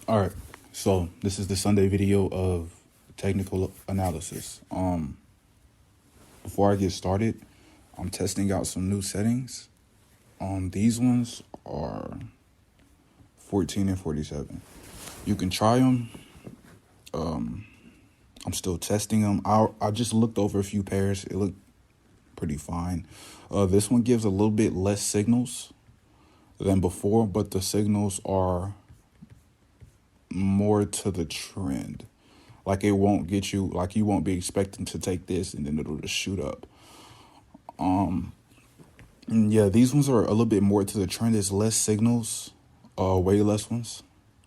All right, so this is the Sunday video of technical analysis. Before I get started, I'm testing out some new settings. These ones are 14 and 47. You can try them. I'm still testing them. I just looked over a few pairs. It looked pretty fine. This one gives a little bit less signals than before, but the signals are more to the trend. Like it won't get you, like you won't be expecting to take this and then it'll just shoot up. And yeah, these ones are a little bit more to the trend. There's less signals, way less ones,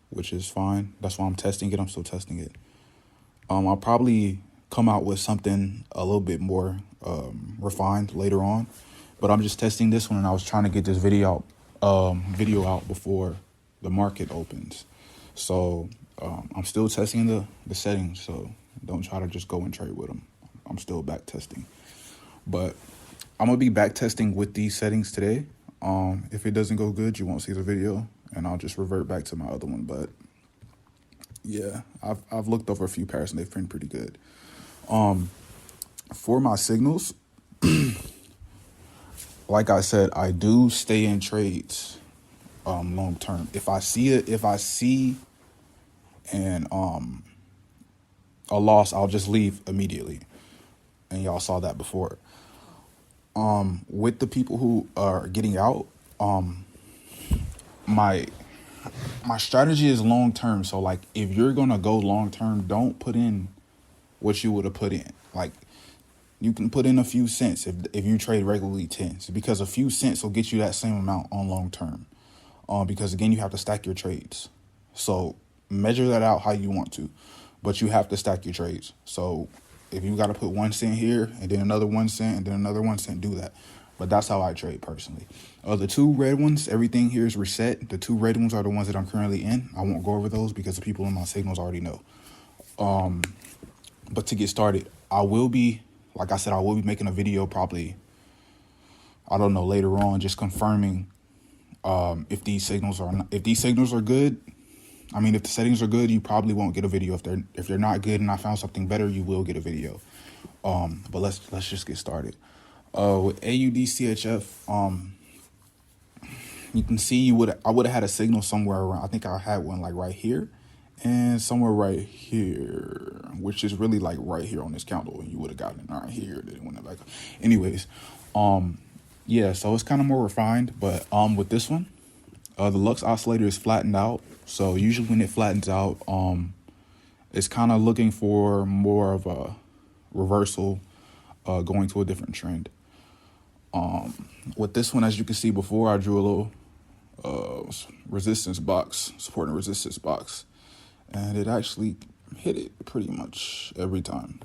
which is fine. That's why I'm testing it. I'm still testing it. I'll probably come out with something a little bit more refined later on, but I'm just testing this one, and I was trying to get this video out before the market opens. So I'm still testing the settings, so don't try to just go and trade with them. I'm still back testing, but I'm gonna be back testing with these settings today. If it doesn't go good, you won't see the video, and I'll just revert back to my other one. But yeah, I've looked over a few pairs and they've been pretty good. For my signals, like I said, I do stay in trades long term. If I see and a loss, I'll just leave immediately. And y'all saw that before. With the people who are getting out, my strategy is long term. So like if you're gonna go long term, don't put in what you would have put in. Like you can put in a few cents if you trade regularly tens, because a few cents will get you that same amount on long term. Because again, you have to stack your trades. So measure that out how you want to, but you have to stack your trades. So if you got to put 1 cent here and then another 1 cent and then another 1 cent, do that. But that's how I trade personally. The two red ones, everything here is reset. The two red ones are the ones that I'm currently in. I won't go over those because the people in my signals already know. But to get started, I will be making a video probably, I don't know, later on, just confirming if these signals are good. I mean, if the settings are good, you probably won't get a video. If they're not good and I found something better, you will get a video. But let's just get started. With AUD you can see I would have had a signal somewhere around. I think I had one like right here and somewhere right here, which is really like right here on this candle, and you would have gotten it right here. Then it went back. Anyways, yeah, so it's kind of more refined, but with this one, the Lux oscillator is flattened out. So usually when it flattens out, it's kind of looking for more of a reversal, going to a different trend. With this one, as you can see before, I drew a little resistance box, support and resistance box, and it actually hit it pretty much every time.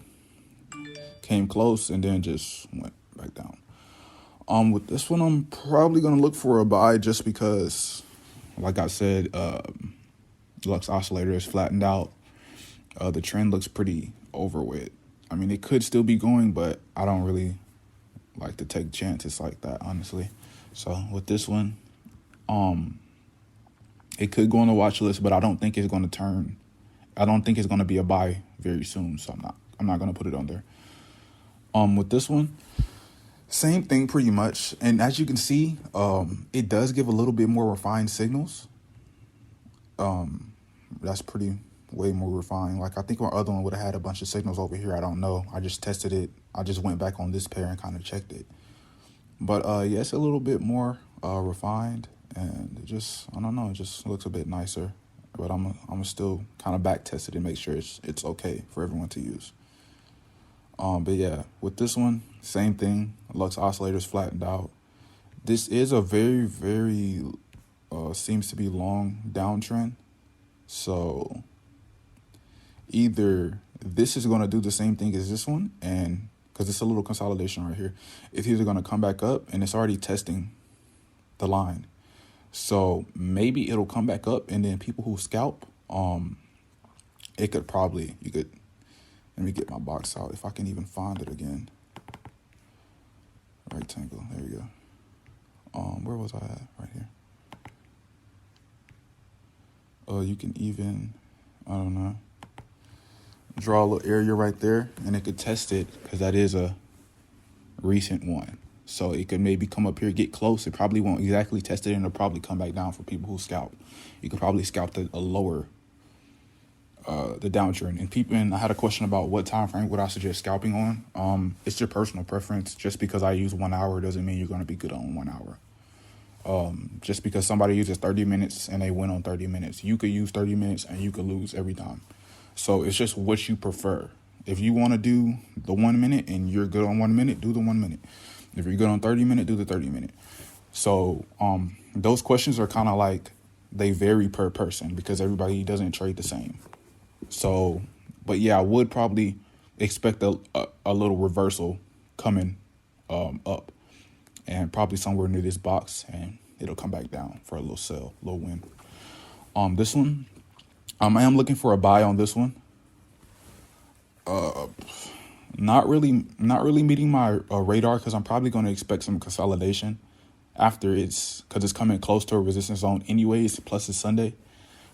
Came close and then just went back down. With this one, I'm probably gonna look for a buy just because, like I said, Lux oscillator is flattened out. The trend looks pretty over with. I mean, it could still be going, but I don't really like to take chances like that, honestly. So with this one, it could go on the watch list, but I don't think it's going to turn. I don't think it's going to be a buy very soon, so I'm not going to put it on there. With this one, same thing pretty much. And as you can see, it does give a little bit more refined signals. That's way more refined. Like I think my other one would have had a bunch of signals over here. I don't know. I just tested it. I just went back on this pair and kind of checked it. But yeah, it's a little bit more refined, and it just, I don't know, it just looks a bit nicer. But I'm still kind of back test it and make sure it's okay for everyone to use. But yeah, with this one, same thing. Lux oscillator's flattened out. This is a very, very seems to be long downtrend. So either this is going to do the same thing as this one, and because it's a little consolidation right here, it's either going to come back up, and it's already testing the line. So maybe it'll come back up, and then people who scalp, you could, let me get my box out if I can even find it again. Rectangle, there you go. Where was I at? Right here. You can even, I don't know, draw a little area right there, and it could test it because that is a recent one. So it could maybe come up here, get close. It probably won't exactly test it, and it'll probably come back down for people who scalp. You could probably scalp a lower, the downtrend. And I had a question about what time frame would I suggest scalping on. It's your personal preference. Just because I use 1 hour doesn't mean you're going to be good on 1 hour. Just because somebody uses 30 minutes and they win on 30 minutes, you could use 30 minutes and you could lose every time. So it's just what you prefer. If you want to do the 1 minute and you're good on 1 minute, do the 1 minute. If you're good on 30 minute, do the 30 minute. So those questions are kind of like, they vary per person because everybody doesn't trade the same. So, but yeah, I would probably expect a little reversal coming up, and probably somewhere near this box, and it'll come back down for a little sell, little win. This one, I am looking for a buy on this one. Not really meeting my radar, because I'm probably going to expect some consolidation after because it's coming close to a resistance zone anyways, plus it's Sunday.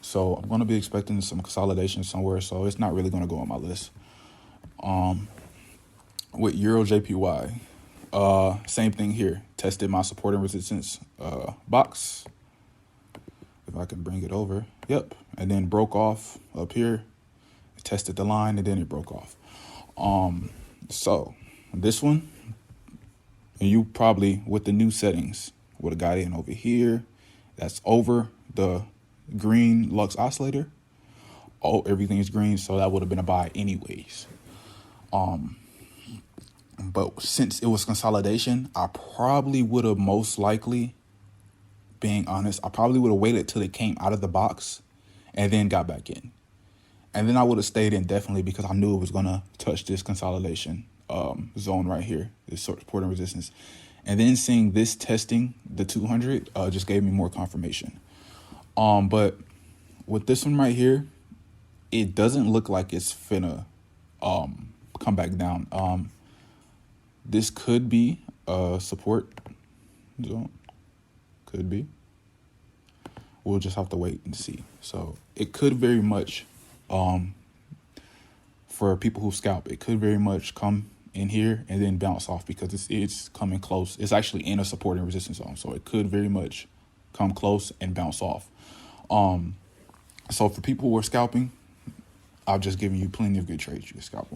So I'm going to be expecting some consolidation somewhere, so it's not really going to go on my list. With Euro JPY, same thing here. Tested my support and resistance box. If I can bring it over. Yep. And then broke off up here. It tested the line, and then it broke off. So this one, and you probably, with the new settings, would have got in over here. That's over the green Lux oscillator. Oh, everything is green, so that would have been a buy anyways. But since it was consolidation, I probably would have most likely, being honest, I probably would have waited till it came out of the box and then got back in. And then I would have stayed in definitely, because I knew it was going to touch this consolidation zone right here, this support and resistance. And then seeing this testing the 200 just gave me more confirmation. But with this one right here, it doesn't look like it's finna come back down. This could be a support zone. Could be. We'll just have to wait and see. So it could very much, for people who scalp, it could very much come in here and then bounce off, because it's coming close. It's actually in a support and resistance zone. So it could very much come close and bounce off. So for people who are scalping, I've just given you plenty of good trades you can scalp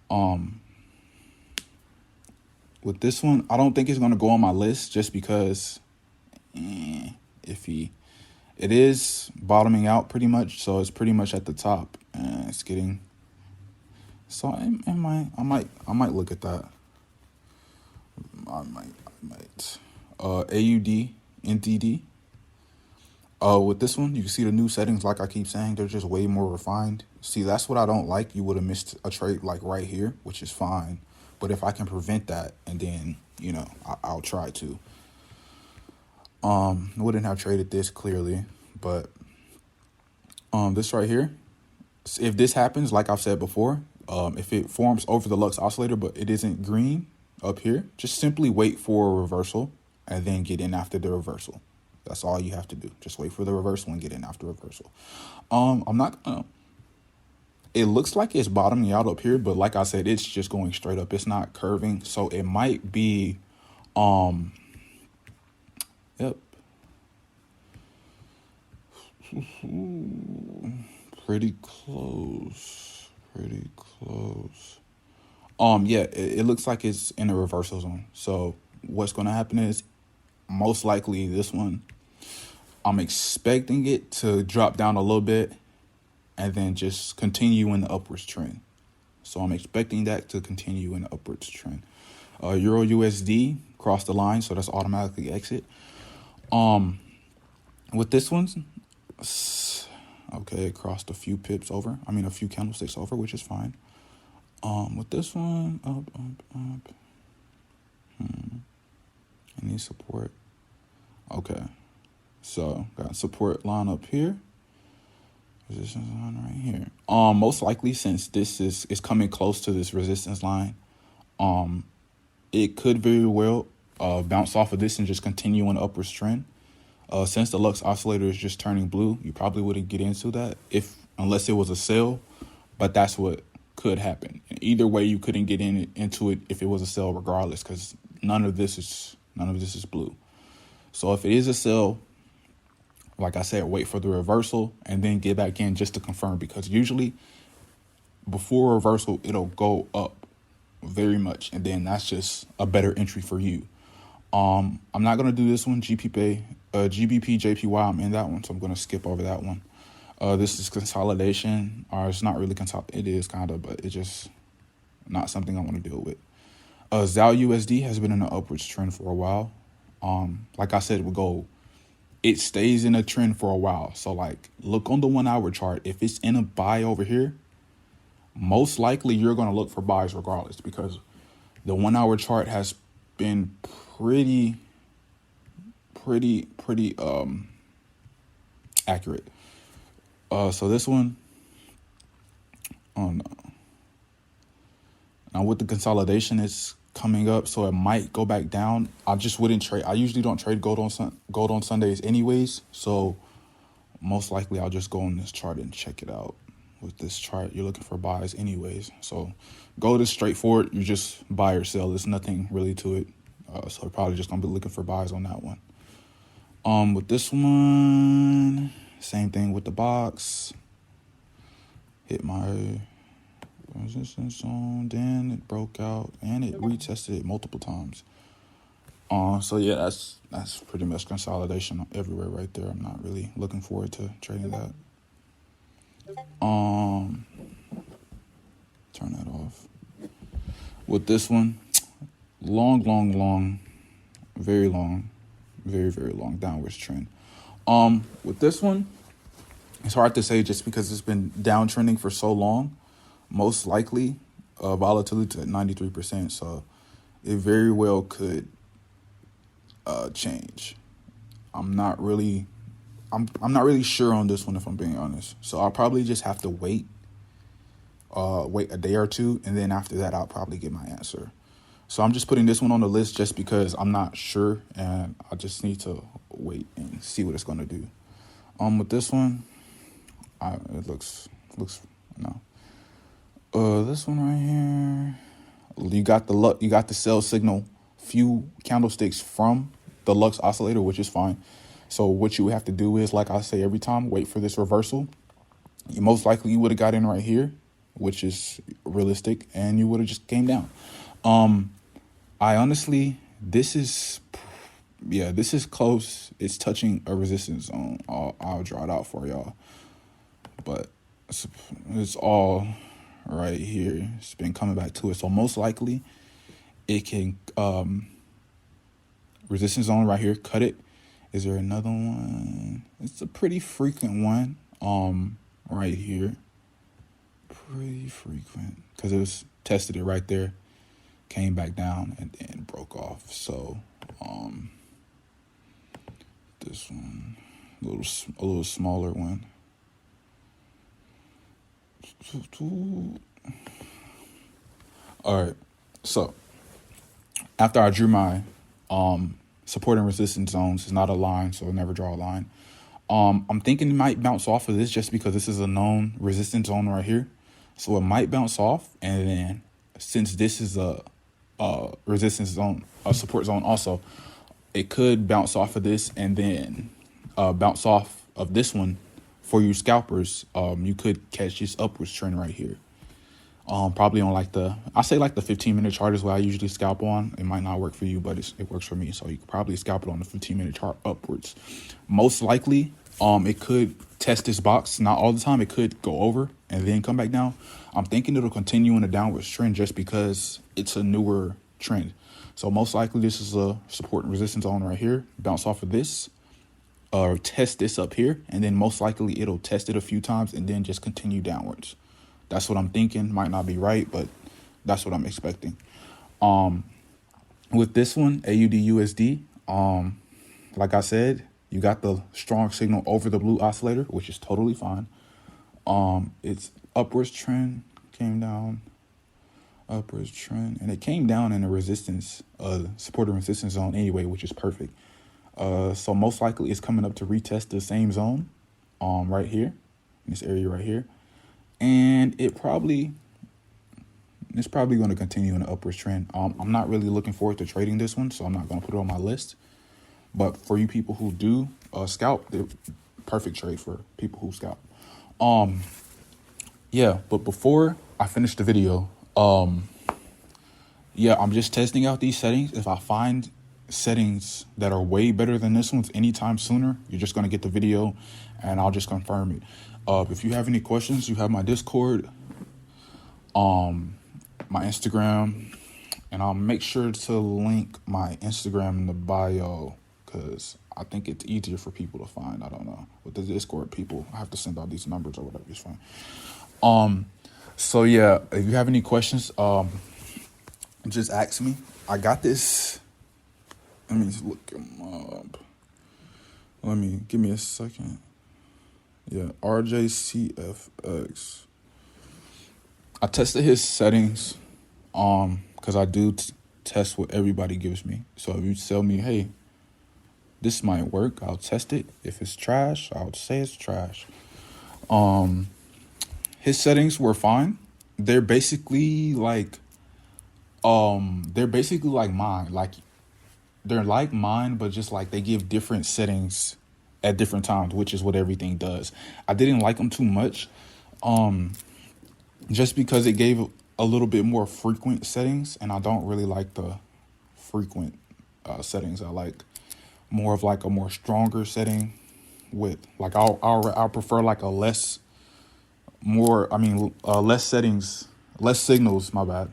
on. With this one, I don't think it's going to go on my list, just because iffy. It is bottoming out pretty much, so it's pretty much at the top, and it's getting. So I might look at that. I might. AUD, NTD. With this one, you can see the new settings. Like I keep saying, they're just way more refined. See, that's what I don't like. You would have missed a trade like right here, which is fine. But if I can prevent that, and then, I'll try to. Wouldn't have traded this clearly, but this right here, if this happens, like I've said before, if it forms over the Lux oscillator, but it isn't green up here, just simply wait for a reversal and then get in after the reversal. That's all you have to do. Just wait for the reversal and get in after reversal. I'm not gonna. It looks like it's bottoming out up here, but like I said, it's just going straight up. It's not curving, so it might be. Yep. Pretty close. Yeah, it looks like it's in a reversal zone. So what's going to happen is, most likely this one, I'm expecting it to drop down a little bit and then just continue in the upwards trend. So I'm expecting that to continue in the upwards trend. Euro USD crossed the line, so that's automatically exit. With this one, okay, it crossed a few pips over. A few candlesticks over, which is fine. With this one, up. Any support? Okay, so got support line up here. Resistance line right here. Most likely, since this is coming close to this resistance line, it could very well bounce off of this and just continue an upwards trend. Since the Lux oscillator is just turning blue, you probably wouldn't get into that unless it was a sell, but that's what could happen. And either way, you couldn't get into it if it was a sell regardless, because none of this is blue. So if it is a sell, like I said, wait for the reversal and then get back in just to confirm, because usually before reversal, it'll go up very much, and then that's just a better entry for you. I'm not gonna do this one, GBP JPY. I'm in that one, so I'm gonna skip over that one. This is consolidation, or it's not really it is kind of, but it's just not something I want to deal with. ZAL USD has been in an upwards trend for a while. Like I said with gold, it stays in a trend for a while. So like, look on the 1 hour chart. If it's in a buy over here, most likely you're going to look for buys regardless, because the 1 hour chart has been pretty accurate. So this one, oh no. Now with the consolidation, it's coming up, so it might go back down. I just wouldn't trade. I usually don't trade gold on Sundays anyways. So most likely I'll just go on this chart and check it out. With this chart, you're looking for buys anyways. So gold is straightforward. You just buy or sell. There's nothing really to it. So probably just gonna be looking for buys on that one. With this one, same thing with the box. Hit my resistance zone, then it broke out and it retested it multiple times. So yeah, that's pretty much consolidation everywhere right there. I'm not really looking forward to trading that. Turn that off. With this one, long, very long, very long downwards trend. With this one, it's hard to say just because it's been downtrending for so long. Most likely, volatility at 93%. So it very well could change. I'm not really sure on this one, if I'm being honest. So I'll probably just have to wait a day or two, and then after that, I'll probably get my answer. So I'm just putting this one on the list just because I'm not sure, and I just need to wait and see what it's going to do. With this one, it looks no. This one right here, you got the sell signal, few candlesticks from the Lux oscillator, which is fine. So what you have to do is, like I say every time, wait for this reversal. Most likely you would have got in right here, which is realistic, and you would have just came down. I honestly, this is close. It's touching a resistance zone. I'll draw it out for y'all, but it's all right here. It's been coming back to it. So most likely it can, resistance zone right here, cut it. Is there another one? It's a pretty frequent one, right here. Pretty frequent, because it was tested it right there, came back down and then broke off. So, this one, a little smaller one. All right. So after I drew my support and resistance zones, it's not a line, so I'll never draw a line. I'm thinking it might bounce off of this just because this is a known resistance zone right here. So it might bounce off, and then since this is a resistance zone, a support zone also, it could bounce off of this and then bounce off of this one. For you scalpers, you could catch this upwards trend right here. Probably on the 15-minute chart is what I usually scalp on. It might not work for you, but it works for me. So you could probably scalp it on the 15-minute chart upwards. Most likely, it could test this box. Not all the time. It could go over and then come back down. I'm thinking it'll continue in a downwards trend just because it's a newer trend. So most likely this is a support and resistance zone right here. Bounce off of this. Or test this up here, and then most likely it'll test it a few times and then just continue downwards. That's what I'm thinking. Might not be right, but that's what I'm expecting. With this one, AUD USD, like I said, you got the strong signal over the blue oscillator, which is totally fine. It's upwards trend, came down, upwards trend, and it came down in a resistance, support and resistance zone anyway, which is perfect. So most likely it's coming up to retest the same zone, right here, in this area right here. And it's probably going to continue in an upwards trend. I'm not really looking forward to trading this one, so I'm not going to put it on my list. But for you people who do scalp, they're perfect trade for people who scalp. Yeah, but before I finish the video, yeah, I'm just testing out these settings. If I find settings that are way better than this one's anytime sooner, you're just going to get the video and I'll just confirm it. If you have any questions, you have my Discord, my Instagram, and I'll make sure to link my Instagram in the bio because I think it's easier for people to find. I don't know. With the Discord people, I have to send out these numbers or whatever. It's fine. So yeah, if you have any questions, just ask me. I got this. Let me just look him up. Give me a second. Yeah, RJCFX. I tested his settings, because I do test what everybody gives me. So if you tell me, hey, this might work, I'll test it. If it's trash, I'll say it's trash. His settings were fine. They're basically like mine. They're like mine, but just like they give different settings at different times, which is what everything does. I didn't like them too much, just because it gave a little bit more frequent settings, and I don't really like the frequent settings. I like more of like a more stronger setting with like I'll prefer like a less settings, less signals, my bad,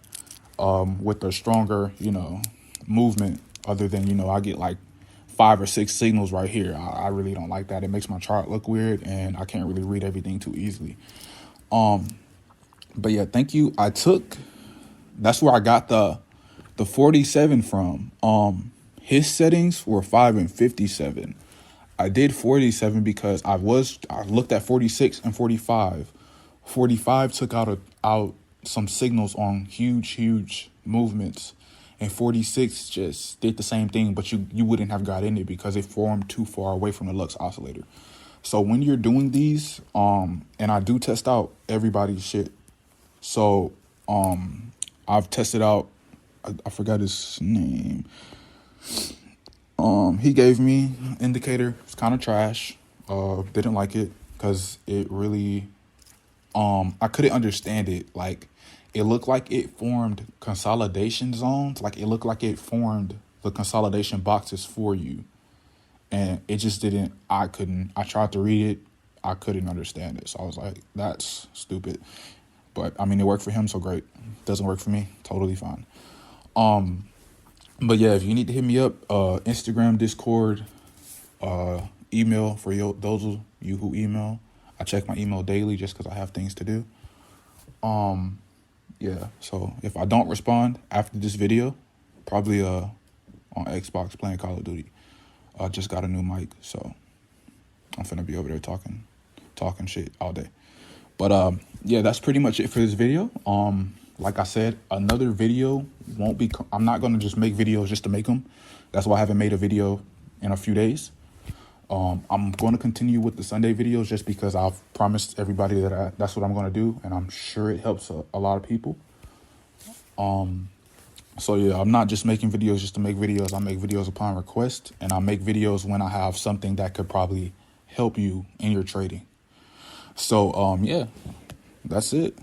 with a stronger, movement, other than, I get like 5 or 6 signals right here. I really don't like that. It makes my chart look weird and I can't really read everything too easily. But yeah, thank you. That's where I got the 47 from. His settings were 5 and 57. I did 47 because I looked at 46 and 45. 45 took out some signals on huge movements, and 46 just did the same thing, but you wouldn't have got in it because it formed too far away from the Lux oscillator. So when you're doing these, and I do test out everybody's shit. So I've tested out, I forgot his name. He gave me an indicator. It's kind of trash. Didn't like it because it really, I couldn't understand it. Like, it looked like it formed consolidation zones. Like, it looked like it formed the consolidation boxes for you. And it just didn't, I tried to read it. I couldn't understand it. So I was like, that's stupid. But I mean, it worked for him, so great. Doesn't work for me, totally fine. But yeah, if you need to hit me up, Instagram, Discord, email for those of you who email. I check my email daily just because I have things to do. Yeah, so if I don't respond after this video, probably on Xbox playing Call of Duty. I just got a new mic, so I'm finna be over there talking shit all day. But yeah, that's pretty much it for this video. Like I said, another video won't be, I'm not going to just make videos just to make them. That's why I haven't made a video in a few days. I'm going to continue with the Sunday videos just because I've promised everybody that that's what I'm going to do. And I'm sure it helps a lot of people. So yeah, I'm not just making videos just to make videos. I make videos upon request, and I make videos when I have something that could probably help you in your trading. So yeah, that's it.